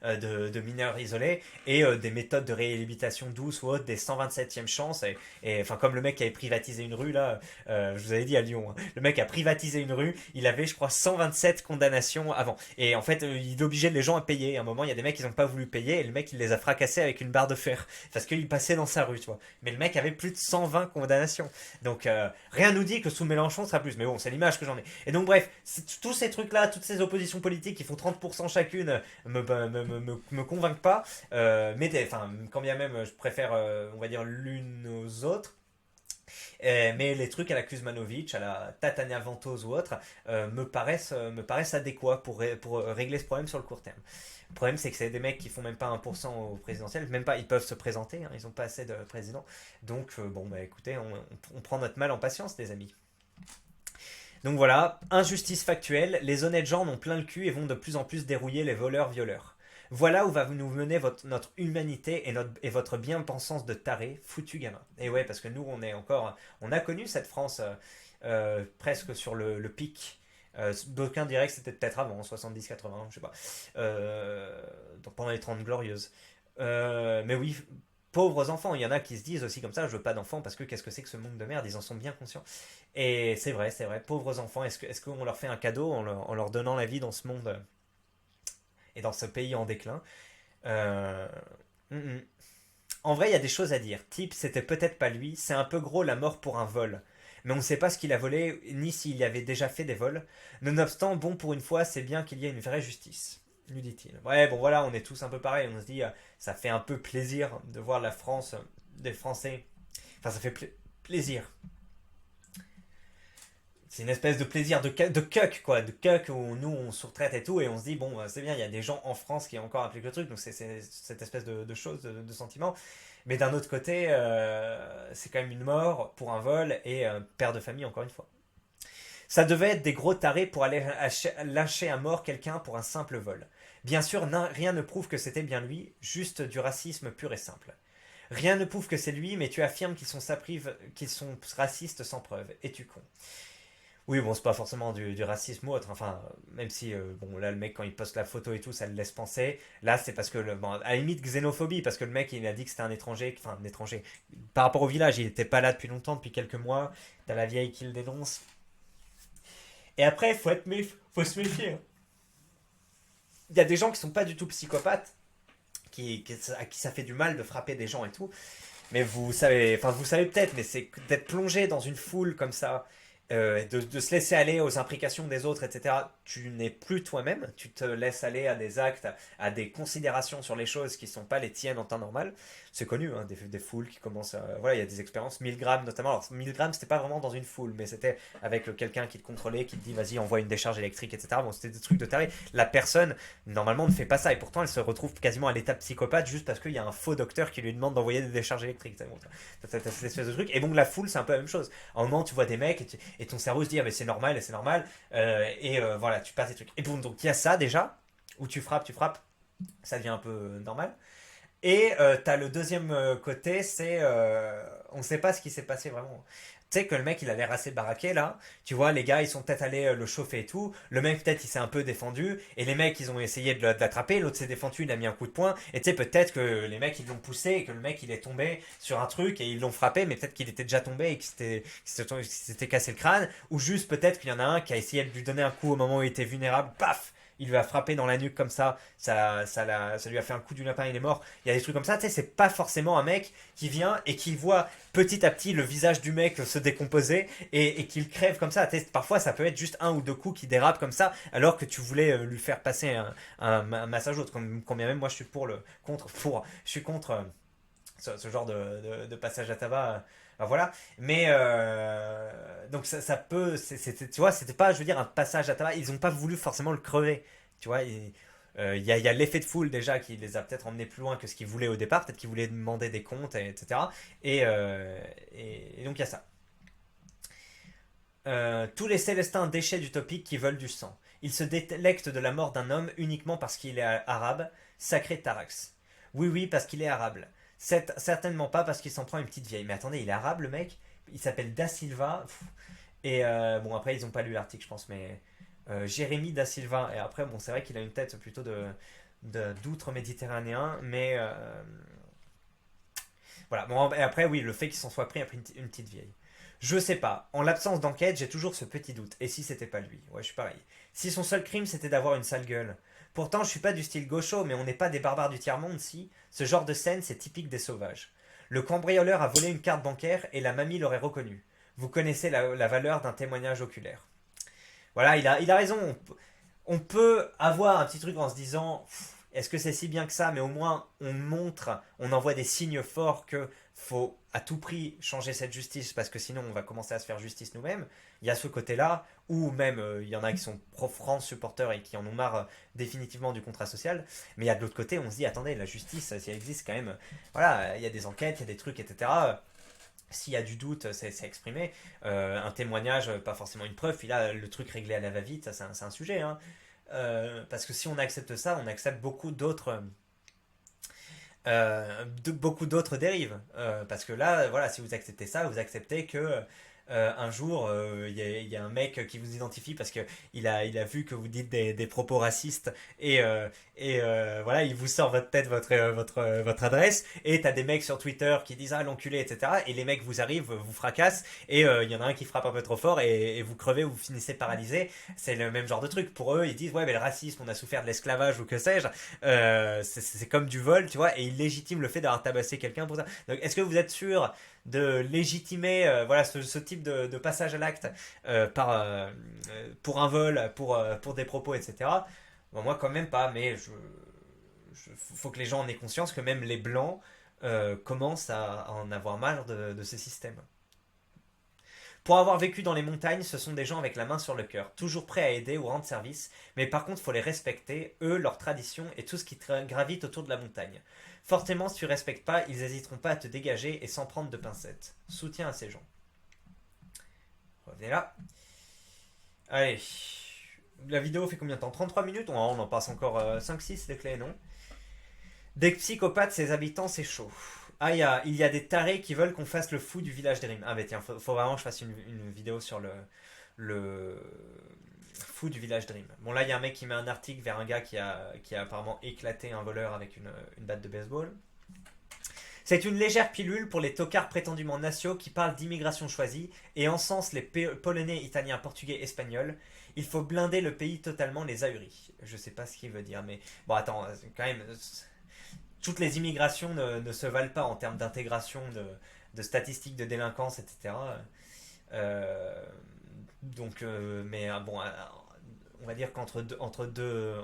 de mineurs isolés et des méthodes de réhabilitation douce ou autres, des 127e chances. Et enfin, comme le mec qui avait privatisé une rue, là, je vous avais dit à Lyon, hein, le mec a privatisé une rue, il avait, je crois, 127 condamnations avant. Et en fait, il obligeait les gens à payer. À un moment, il y a des mecs qui n'ont pas voulu payer et le mec, il les a fracassés avec une barre de fer parce qu'il passait dans sa rue, tu vois. Mais le mec avait plus de 120 condamnations. Donc, rien nous dit que sous Mélenchon, ça sera plus. Mais bon, c'est l'image que j'en ai. Et donc, bref, tous ces trucs-là, toutes ces oppositions politiques qui font 30% chacune me convainquent pas. Enfin, quand bien même je préfère, on va dire, l'une aux autres. Mais les trucs à la Kuzmanovic, à la Tatania Ventose ou autre, me paraissent adéquats pour régler ce problème sur le court terme. Le problème, c'est que c'est des mecs qui font même pas 1% au présidentiel, même pas, ils peuvent se présenter, hein, ils ont pas assez de présidents. Donc, bon, bah écoutez, on prend notre mal en patience, les amis. Donc voilà, injustice factuelle, les honnêtes gens en ont plein le cul et vont de plus en plus dérouiller les voleurs-violeurs. Voilà où va nous mener notre humanité et votre bien-pensance de taré, foutu gamin. Et ouais, parce que nous, on a connu cette France presque sur le pic. D'aucuns diraient que c'était peut-être avant, 70-80, je sais pas. Pendant les 30 glorieuses. Mais oui, pauvres enfants, il y en a qui se disent aussi comme ça, je veux pas d'enfants parce que qu'est-ce que c'est que ce monde de merde, ils en sont bien conscients. Et c'est vrai, pauvres enfants, est-ce qu'on leur fait un cadeau en leur donnant la vie dans ce monde et dans ce pays en déclin? euh, mm, mm. En vrai, il y a des choses à dire. Type, c'était peut-être pas lui, c'est un peu gros la mort pour un vol. Mais on ne sait pas ce qu'il a volé, ni s'il y avait déjà fait des vols. Nonobstant, bon, pour une fois, c'est bien qu'il y ait une vraie justice, lui dit-il. Ouais, bon voilà, on est tous un peu pareil. On se dit, ça fait un peu plaisir de voir la France, des Français. Enfin, ça fait plaisir. C'est une espèce de plaisir de cuck, quoi. De cuck où nous, on se retraite et tout. Et on se dit, bon, c'est bien, il y a des gens en France qui encore appliquent le truc. Donc, c'est cette espèce de chose, de sentiment. Mais d'un autre côté, c'est quand même une mort pour un vol et père de famille, encore une fois. Ça devait être des gros tarés pour aller lâcher à mort quelqu'un pour un simple vol. Bien sûr, rien ne prouve que c'était bien lui, juste du racisme pur et simple. Rien ne prouve que c'est lui, mais tu affirmes qu'ils sont racistes sans preuve. Et tu con. Oui, bon, c'est pas forcément du racisme ou autre. Enfin, même si, bon, là, le mec, quand il poste la photo et tout, ça le laisse penser. Là, c'est parce que, bon, à la limite, xénophobie, parce que le mec, il a dit que c'était un étranger. Enfin, un étranger. Par rapport au village, il était pas là depuis longtemps, depuis quelques mois. T'as la vieille qui le dénonce. Et après, faut se méfier. Il y a des gens qui sont pas du tout psychopathes, à qui ça fait du mal de frapper des gens et tout. Mais vous savez peut-être, mais c'est d'être plongé dans une foule comme ça de se laisser aller aux implications des autres, etc. Tu n'es plus toi-même, tu te laisses aller à des actes, à des considérations sur les choses qui ne sont pas les tiennes en temps normal. C'est connu, hein, des foules qui commencent à... Voilà, il y a des expériences, Milgram notamment. Alors, Milgram, c'était pas vraiment dans une foule, mais c'était avec quelqu'un qui te contrôlait, qui te dit, vas-y, envoie une décharge électrique, etc. Bon, c'était des trucs de taré. La personne, normalement, ne fait pas ça, et pourtant, elle se retrouve quasiment à l'état psychopathe juste parce qu'il y a un faux docteur qui lui demande d'envoyer des décharges électriques. Bon, t'as cette espèce de truc. Et donc, la foule, c'est un peu la même chose. À un moment, tu vois des mecs, et ton cerveau se dit, ah, mais c'est normal, c'est normal, voilà, tu passes des trucs. Et bon, donc, il y a ça déjà, où tu frappes, ça devient un peu normal. Et t'as le deuxième côté, c'est on sait pas ce qui s'est passé vraiment. Tu sais que le mec il a l'air assez baraqué là. Tu vois, les gars ils sont peut-être allés le chauffer et tout. Le mec peut-être il s'est un peu défendu. Et les mecs ils ont essayé de l'attraper. L'autre s'est défendu, il a mis un coup de poing. Et tu sais, peut-être que les mecs ils l'ont poussé et que le mec il est tombé sur un truc et ils l'ont frappé. Mais peut-être qu'il était déjà tombé et qu'il s'était cassé le crâne. Ou juste peut-être qu'il y en a un qui a essayé de lui donner un coup au moment où il était vulnérable. Paf! Il lui a frappé dans la nuque comme ça lui a fait un coup du lapin, il est mort. Il y a des trucs comme ça, tu sais, c'est pas forcément un mec qui vient et qui voit petit à petit le visage du mec se décomposer et qu'il crève comme ça. Parfois, ça peut être juste un ou deux coups qui dérapent comme ça, alors que tu voulais lui faire passer un massage autre. Combien même, moi, je suis je suis contre ce genre de passage à tabac. Voilà, mais donc ça peut, tu vois, c'était pas, je veux dire, un passage à tabac. Ils ont pas voulu forcément le crever, tu vois. Il y a l'effet de foule déjà qui les a peut-être emmenés plus loin que ce qu'ils voulaient au départ. Peut-être qu'ils voulaient demander des comptes, etc. Et donc il y a ça. Tous les Célestins déchets d'Utopique qui veulent du sang. Ils se délectent de la mort d'un homme uniquement parce qu'il est arabe, sacré Tarax. Oui, oui, parce qu'il est arabe. Certainement pas parce qu'il s'en prend une petite vieille. Mais attendez, il est arabe le mec. Il s'appelle Da Silva. Et bon, après, ils ont pas lu l'article, je pense, mais Jérémy Da Silva. Et après, bon, c'est vrai qu'il a une tête plutôt d'outre-méditerranéen, mais voilà. Bon, et après, oui, le fait qu'il s'en soit pris après une petite vieille. Je sais pas. En l'absence d'enquête, j'ai toujours ce petit doute. Et si c'était pas lui? Ouais, je suis pareil. Si son seul crime c'était d'avoir une sale gueule. Pourtant, je suis pas du style gaucho, mais on n'est pas des barbares du tiers-monde, si. Ce genre de scène, c'est typique des sauvages. Le cambrioleur a volé une carte bancaire et la mamie l'aurait reconnu. Vous connaissez la valeur d'un témoignage oculaire. Voilà, il a raison. On peut avoir un petit truc en se disant, est-ce que c'est si bien que ça? Mais au moins, on envoie des signes forts que faut à tout prix changer cette justice parce que sinon on va commencer à se faire justice nous-mêmes. Il y a ce côté-là, ou même il y en a qui sont pro-France supporters et qui en ont marre définitivement du contrat social. Mais il y a de l'autre côté, on se dit, attendez, la justice, si elle existe quand même, voilà, il y a des enquêtes, il y a des trucs, etc. S'il y a du doute, c'est exprimé. Un témoignage, pas forcément une preuve, puis là, le truc réglé à la va-vite, ça c'est un sujet. Hein. Parce que si on accepte ça, on accepte beaucoup d'autres dérives. Parce que là, voilà, si vous acceptez ça, vous acceptez que un jour, y a un mec qui vous identifie parce qu'il a vu que vous dites des propos racistes et voilà, il vous sort votre tête, votre adresse et t'as des mecs sur Twitter qui disent ah l'enculé, etc. Et les mecs vous arrivent, vous fracassent et il y en a un qui frappe un peu trop fort et vous crevez ou vous finissez paralysé. C'est le même genre de truc. Pour eux, ils disent ouais, mais le racisme, on a souffert de l'esclavage ou que sais-je. C'est comme du vol, tu vois, et ils légitiment le fait d'avoir tabassé quelqu'un pour ça. Donc est-ce que vous êtes sûr de légitimer voilà, ce type de passage à l'acte pour un vol, pour des propos, etc. Bon, moi, quand même pas, mais faut que les gens en aient conscience que même les blancs commencent à en avoir marre de ces systèmes. Pour avoir vécu dans les montagnes, ce sont des gens avec la main sur le cœur, toujours prêts à aider ou rendre service, mais par contre, il faut les respecter, eux, leurs traditions et tout ce qui gravite autour de la montagne. Forcément, si tu respectes pas, ils n'hésiteront pas à te dégager et s'en prendre de pincettes. Soutien à ces gens. Revenez là. Allez. La vidéo fait combien de temps? 33 minutes? On en passe encore 5-6 des clés, non? Des psychopathes, ses habitants, c'est chaud. Ah, il y a des tarés qui veulent qu'on fasse le fou du village des rimes. Ah, bah tiens, faut vraiment que je fasse une vidéo sur le fou du village Dream. Bon, là, il y a un mec qui met un article vers un gars qui a apparemment éclaté un voleur avec une batte de baseball. C'est une légère pilule pour les tocards prétendument nationaux qui parlent d'immigration choisie et encensent les Polonais, Italiens, Portugais, Espagnols. Il faut blinder le pays totalement, les ahuris. Je sais pas ce qu'il veut dire, mais bon, attends, quand même, toutes les immigrations ne se valent pas en termes d'intégration, de statistiques de délinquance, etc. Euh, Donc, mais bon, on va dire qu'entre deux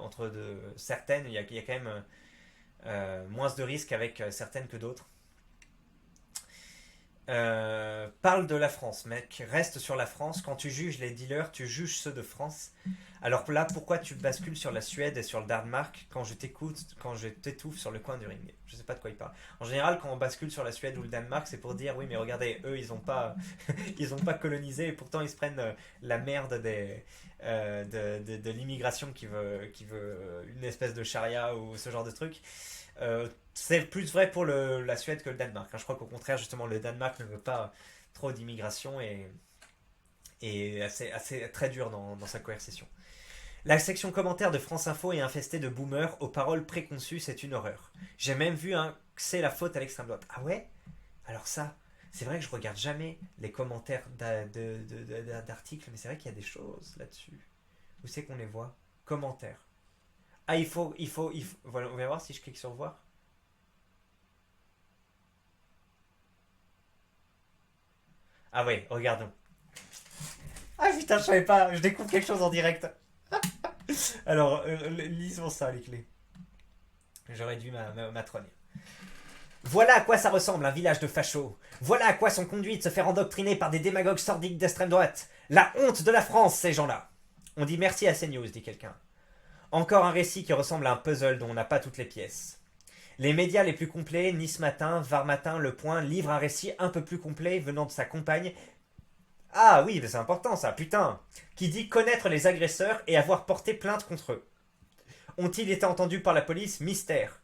certaines, il y a quand même moins de risques avec certaines que d'autres. Parle de la France, mec. Reste sur la France. Quand tu juges les dealers, tu juges ceux de France. Alors là, pourquoi tu bascules sur la Suède et sur le Danemark quand je t'étouffe sur le coin du ring? Je sais pas de quoi il parle. En général, quand on bascule sur la Suède ou le Danemark, c'est pour dire oui, mais regardez, eux, ils ont pas, ils ont pas colonisé et pourtant ils se prennent la merde de l'immigration qui veut une espèce de charia ou ce genre de truc. C'est plus vrai pour la Suède que le Danemark, hein. Je crois qu'au contraire, justement, le Danemark ne veut pas trop d'immigration et assez très dur dans sa coercition. La section commentaires de France Info est infestée de boomers aux paroles préconçues, c'est une horreur. J'ai même vu un c'est la faute à l'extrême droite. Ah ouais? Alors ça, c'est vrai que je regarde jamais les commentaires d'articles, mais c'est vrai qu'il y a des choses là-dessus. Où c'est qu'on les voit? Commentaires. Ah, il faut. Voilà, on va voir si je clique sur voir. Ah ouais, regardons. Ah putain, je savais pas, je découvre quelque chose en direct. Alors, lisons ça, les clés. J'aurais dû ma trogne. Voilà à quoi ça ressemble un village de fachos. Voilà à quoi sont conduits de se faire endoctriner par des démagogues sordiques d'extrême droite. La honte de la France, ces gens-là. On dit merci à CNews, dit quelqu'un. Encore un récit qui ressemble à un puzzle dont on n'a pas toutes les pièces. Les médias les plus complets, Nice Matin, Var Matin, Le Point, livrent un récit un peu plus complet venant de sa compagne. Ah oui, mais c'est important ça, putain. Qui dit connaître les agresseurs et avoir porté plainte contre eux. Ont-ils été entendus par la police? Mystère.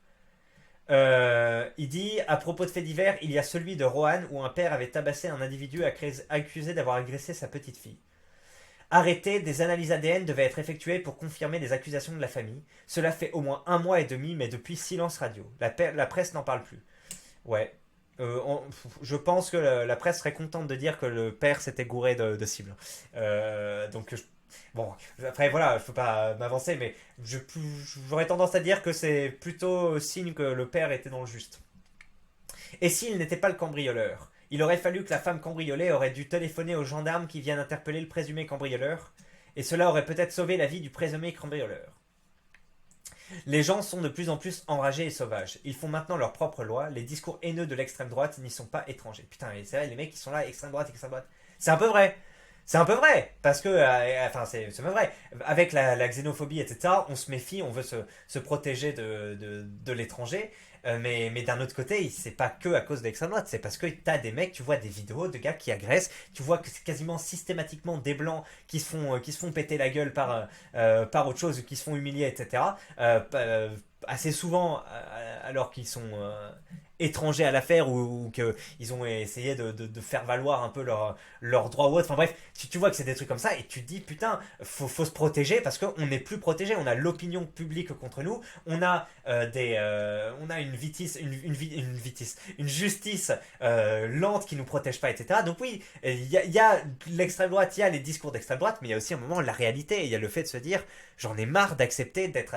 Il dit à propos de faits divers, il y a celui de Roanne où un père avait tabassé un individu accusé d'avoir agressé sa petite fille. Arrêté, des analyses ADN devaient être effectuées pour confirmer les accusations de la famille. Cela fait au moins 1 mois et demi, mais depuis silence radio. La presse n'en parle plus. Ouais. Je pense que la presse serait contente de dire que le père s'était gouré de cible. Donc, bon, après voilà, je peux pas m'avancer, mais j'aurais tendance à dire que c'est plutôt signe que le père était dans le juste. Et s'il n'était pas le cambrioleur? Il aurait fallu que la femme cambriolée aurait dû téléphoner aux gendarmes qui viennent interpeller le présumé cambrioleur, et cela aurait peut-être sauvé la vie du présumé cambrioleur. Les gens sont de plus en plus enragés et sauvages. Ils font maintenant leur propre loi. Les discours haineux de l'extrême droite n'y sont pas étrangers. Putain, c'est vrai, les mecs qui sont là, extrême droite, extrême droite. C'est un peu vrai. C'est un peu vrai, parce que, enfin, c'est pas vrai. Avec la xénophobie, etc., on se méfie, on veut se protéger de l'étranger. Mais d'un autre côté, c'est pas que à cause de l'extrême droite, c'est parce que t'as des mecs, tu vois des vidéos de gars qui agressent, tu vois que c'est quasiment systématiquement des blancs qui se font péter la gueule par autre chose, qui se font humilier, etc. Assez souvent, alors qu'ils sont étrangers à l'affaire ou qu'ils ont essayé de faire valoir un peu leur droit ou autre. Enfin bref, tu vois que c'est des trucs comme ça et tu te dis putain, faut se protéger parce qu'on n'est plus protégé. On a l'opinion publique contre nous, on a une justice lente qui nous protège pas, etc. Donc oui, il y a l'extrême droite, il y a les discours d'extrême droite, mais il y a aussi un moment la réalité. Il y a le fait de se dire j'en ai marre d'accepter d'être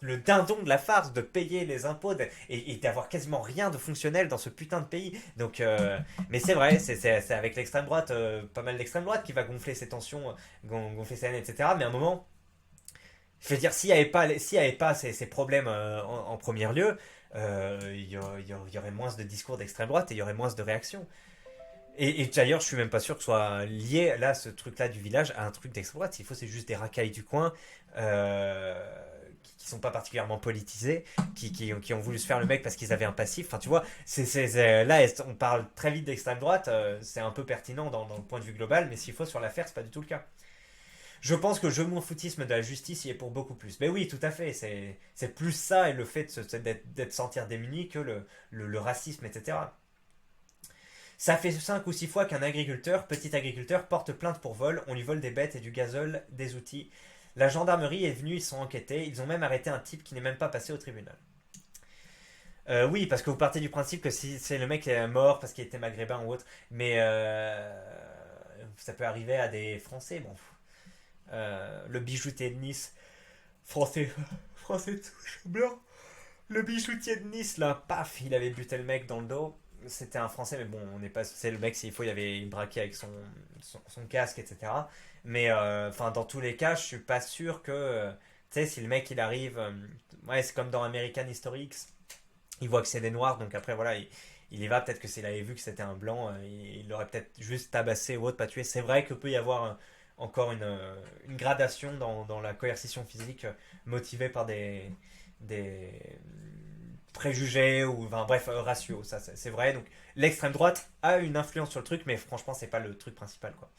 le dindon de la farce, de payer les impôts et d'avoir quasiment rien de fonctionnel dans ce putain de pays. Donc, mais c'est vrai, c'est avec l'extrême droite, pas mal d'extrême droite qui va gonfler ces tensions, gonfler ses haines, etc. Mais à un moment, je veux dire, s'il n'y avait pas ces problèmes en premier lieu, il y aurait moins de discours d'extrême droite et il y aurait moins de réactions. Et d'ailleurs, je suis même pas sûr que ce soit lié, là, ce truc-là du village, à un truc d'extrême droite. S'il faut, c'est juste des racailles du coin qui sont pas particulièrement politisés, qui ont voulu se faire le mec parce qu'ils avaient un passif. Enfin, tu vois, là, on parle très vite d'extrême droite, c'est un peu pertinent dans le point de vue global, mais s'il faut, sur l'affaire, c'est pas du tout le cas. Je pense que je m'en foutisme de la justice y est pour beaucoup plus. Mais oui, tout à fait, c'est plus ça et le fait d'être sentir démuni que le racisme, etc. Ça fait 5 ou 6 fois qu'un agriculteur, petit agriculteur, porte plainte pour vol. On lui vole des bêtes et du gazole, des outils. La gendarmerie est venue, ils sont enquêtés. Ils ont même arrêté un type qui n'est même pas passé au tribunal. Oui, parce que vous partez du principe que si c'est le mec qui est mort parce qu'il était maghrébin ou autre. Mais ça peut arriver à des Français. Bon, le bijoutier de Nice, français, français de souche blanc. Le bijoutier de Nice, là, paf, il avait buté le mec dans le dos. c'était un Français, mais bon, on n'est pas. C'est le mec, s'il faut, il avait braqué avec son casque, etc. Mais enfin, dans tous les cas, je suis pas sûr que. Tu sais, si le mec il arrive. Ouais, c'est comme dans American History X. Il voit que c'est des noirs, donc après, voilà, il y va. Peut-être que s'il avait vu que c'était un blanc, il l'aurait peut-être juste tabassé ou autre, pas tué. C'est vrai qu'il peut y avoir encore une gradation dans la coercition physique motivée par des préjugés ou enfin bref ratios, ça c'est vrai. Donc l'extrême droite a une influence sur le truc, mais franchement c'est pas le truc principal quoi.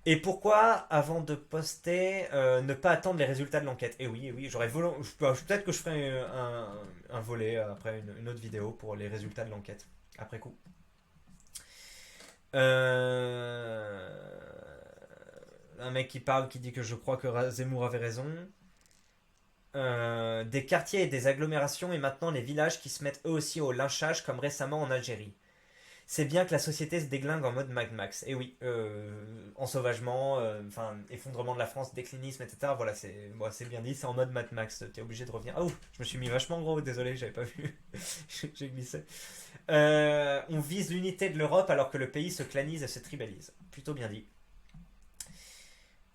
Et pourquoi avant de poster ne pas attendre les résultats de l'enquête? Et oui, peut-être que je ferai un volet après une autre vidéo pour les résultats de l'enquête après coup. Un mec qui parle qui dit que je crois que Zemmour avait raison. Des quartiers et des agglomérations et maintenant les villages qui se mettent eux aussi au lynchage comme récemment en Algérie. C'est bien que la société se déglingue en mode Mad Max. Et oui, ensauvagement, enfin effondrement de la France, déclinisme, etc. Voilà, c'est bien dit, c'est en mode Mad Max. T'es obligé de revenir. Oh, je me suis mis vachement gros, désolé, j'avais pas vu. J'ai glissé. On vise l'unité de l'Europe alors que le pays se clanise et se tribalise. Plutôt bien dit.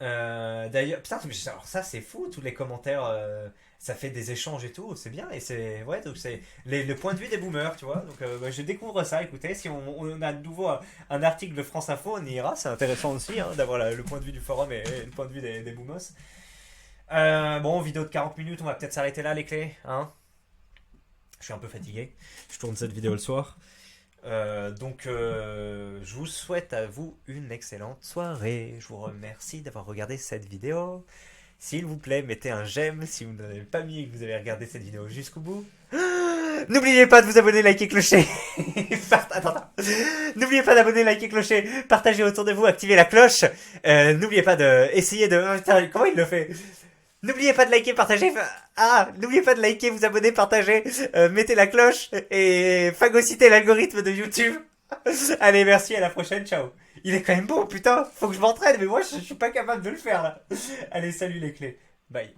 D'ailleurs, putain, mais alors ça c'est fou, tous les commentaires, ça fait des échanges et tout, c'est bien, et c'est, ouais, donc c'est le point de vue des boomers, tu vois, donc bah, je découvre ça, écoutez, si on a de nouveau un article de France Info, on y ira, c'est intéressant aussi, hein, d'avoir le point de vue du forum et le point de vue des boomers. Bon, vidéo de 40 minutes, on va peut-être s'arrêter là, les clés, hein. Je suis un peu fatigué, je tourne cette vidéo le soir. Donc, je vous souhaite à vous une excellente soirée. Je vous remercie d'avoir regardé cette vidéo. S'il vous plaît, mettez un j'aime si vous n'avez pas mis et que vous avez regardé cette vidéo jusqu'au bout. N'oubliez pas de vous abonner, liker, clocher. Attends. N'oubliez pas d'abonner, liker, clocher, partager autour de vous, activer la cloche. N'oubliez pas de essayer de. Putain, comment il le fait? N'oubliez pas de liker, partager. N'oubliez pas de liker, vous abonner, partager, mettez la cloche et phagocytez l'algorithme de YouTube. Allez, merci, à la prochaine, ciao. Il est quand même beau, putain, faut que je m'entraîne, mais moi je suis pas capable de le faire là. Allez, salut les clés, bye.